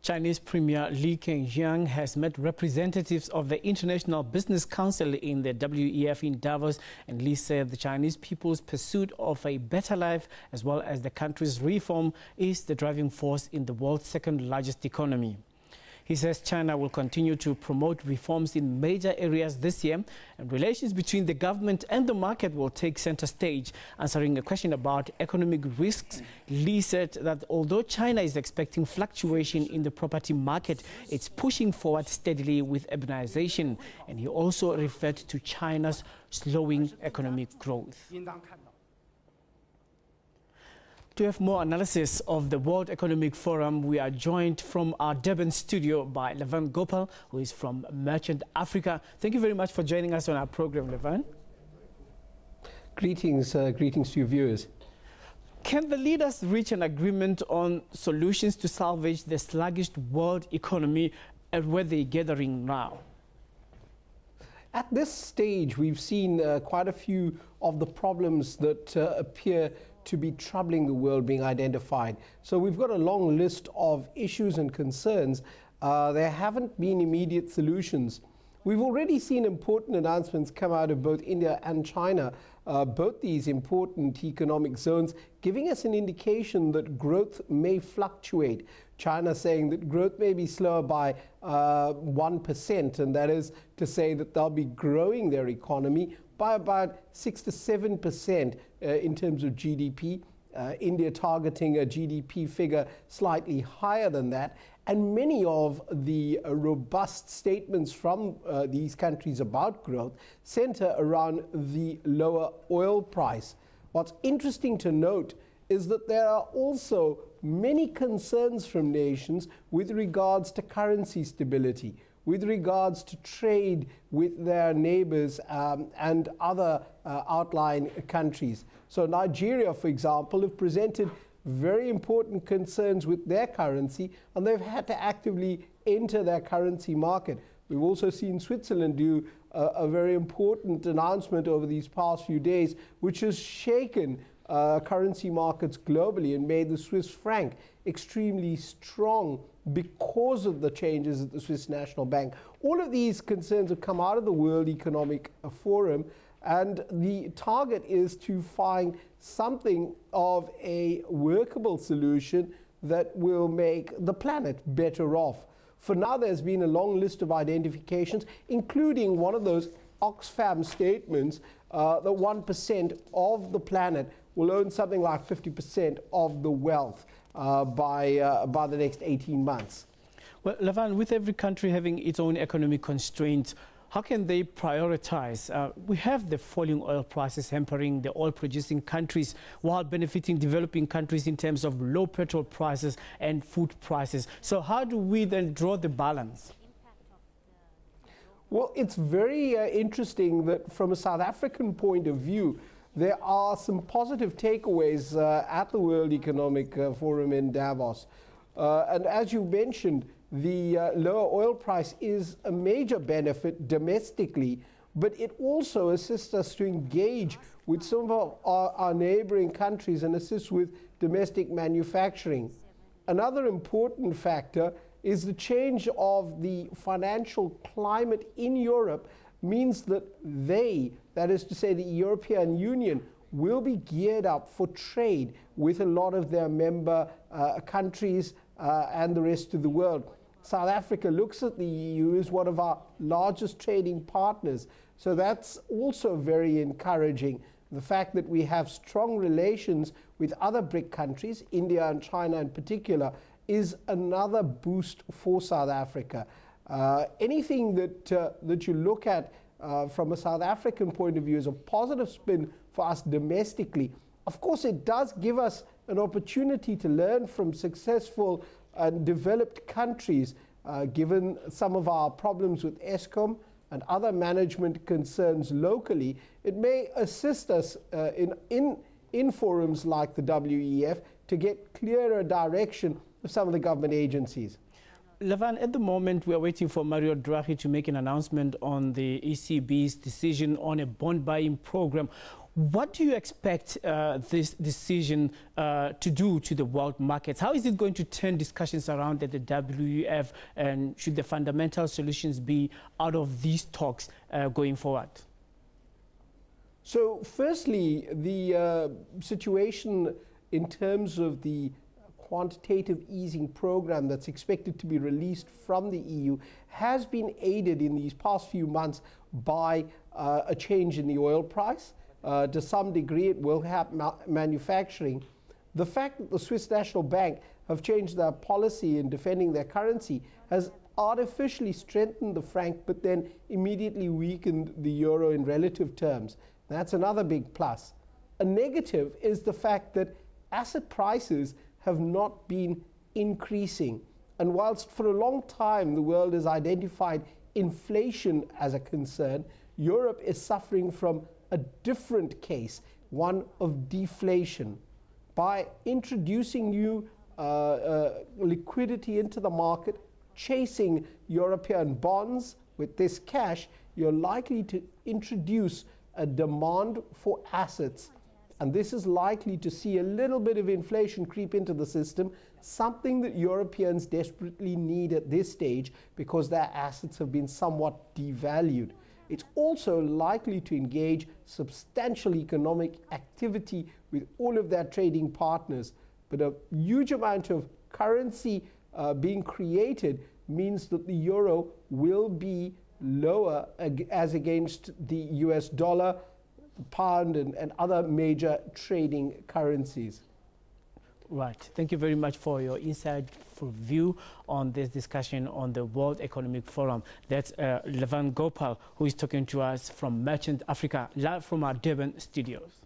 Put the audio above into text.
Chinese Premier Li Keqiang has met representatives of the International Business Council in the WEF in Davos, and Li said the Chinese people's pursuit of a better life as well as the country's reform is the driving force in the world's second largest economy. He says China will continue to promote reforms in major areas this year, and relations between the government and the market will take center stage. Answering a question about economic risks, Li said that although China is expecting fluctuation in the property market, it's pushing forward steadily with urbanization. And he also referred to China's slowing economic growth. To have more analysis of the World Economic Forum, we are joined from our Durban studio by Lavan Gopaul, who is from Merchant Africa. Thank you very much for joining us on our program, Lavan. Greetings to your viewers. Can the leaders reach an agreement on solutions to salvage the sluggish world economy at where they're gathering now? At this stage, we've seen quite a few of the problems that appear to be troubling the world being identified. So we've got a long list of issues and concerns. There haven't been immediate solutions. We've already seen important announcements come out of both India and China, both these important economic zones, giving us an indication that growth may fluctuate. China saying that growth may be slower by 1%, and that is to say that they'll be growing their economy by about 6 to 7% in terms of GDP. India targeting a GDP figure slightly higher than that. And many of the robust statements from these countries about growth center around the lower oil price. What's interesting to note is that there are also many concerns from nations with regards to currency stability, with regards to trade with their neighbors and other outlying countries. So Nigeria, for example, have presented very important concerns with their currency, and they've had to actively enter their currency market. We've also seen Switzerland do a very important announcement over these past few days, which has shaken currency markets globally and made the Swiss franc extremely strong because of the changes at the Swiss National Bank. All of these concerns have come out of the World Economic Forum, and the target is to find something of a workable solution that will make the planet better off. For now, there's been a long list of identifications, including one of those Oxfam statements that 1% of the planet will own something like 50% of the wealth by the next 18 months. Well, Lavan, with every country having its own economic constraints, how can they prioritize? We have the falling oil prices hampering the oil-producing countries while benefiting developing countries in terms of low petrol prices and food prices. So how do we then draw the balance? Well, it's very interesting that from a South African point of view, there are some positive takeaways at the World Economic Forum in Davos. And as you mentioned, the lower oil price is a major benefit domestically, but it also assists us to engage with some of our neighboring countries and assist with domestic manufacturing. Another important factor is the change of the financial climate in Europe means that that is to say the European Union, will be geared up for trade with a lot of their member countries and the rest of the world. South Africa looks at the EU as one of our largest trading partners. So that's also very encouraging. The fact that we have strong relations with other BRIC countries, India and China in particular, is another boost for South Africa. Anything that you look at from a South African point of view is a positive spin for us domestically. Of course, it does give us an opportunity to learn from successful and developed countries, given some of our problems with Eskom and other management concerns locally. It may assist us in forums like the WEF to get clearer direction of some of the government agencies. Lavan, at the moment, we are waiting for Mario Draghi to make an announcement on the ECB's decision on a bond buying program. What do you expect this decision to do to the world markets? How is it going to turn discussions around at the WEF, and should the fundamental solutions be out of these talks going forward? So firstly, the situation in terms of the quantitative easing program that's expected to be released from the EU has been aided in these past few months by a change in the oil price. To some degree, it will help manufacturing. The fact that the Swiss National Bank have changed their policy in defending their currency has artificially strengthened the franc, but then immediately weakened the euro in relative terms. That's another big plus. A negative is the fact that asset prices have not been increasing. And whilst for a long time the world has identified inflation as a concern, Europe is suffering from a different case, one of deflation. By introducing new liquidity into the market, chasing European bonds with this cash, you're likely to introduce a demand for assets. And this is likely to see a little bit of inflation creep into the system, something that Europeans desperately need at this stage because their assets have been somewhat devalued. It's also likely to engage substantial economic activity with all of their trading partners. But a huge amount of currency being created means that the euro will be lower as against the US dollar, pound, and other major trading currencies. Right. Thank you very much for your insightful view on this discussion on the World Economic Forum. That's Lavan Gopaul, who is talking to us from Merchant Africa, live from our Durban studios.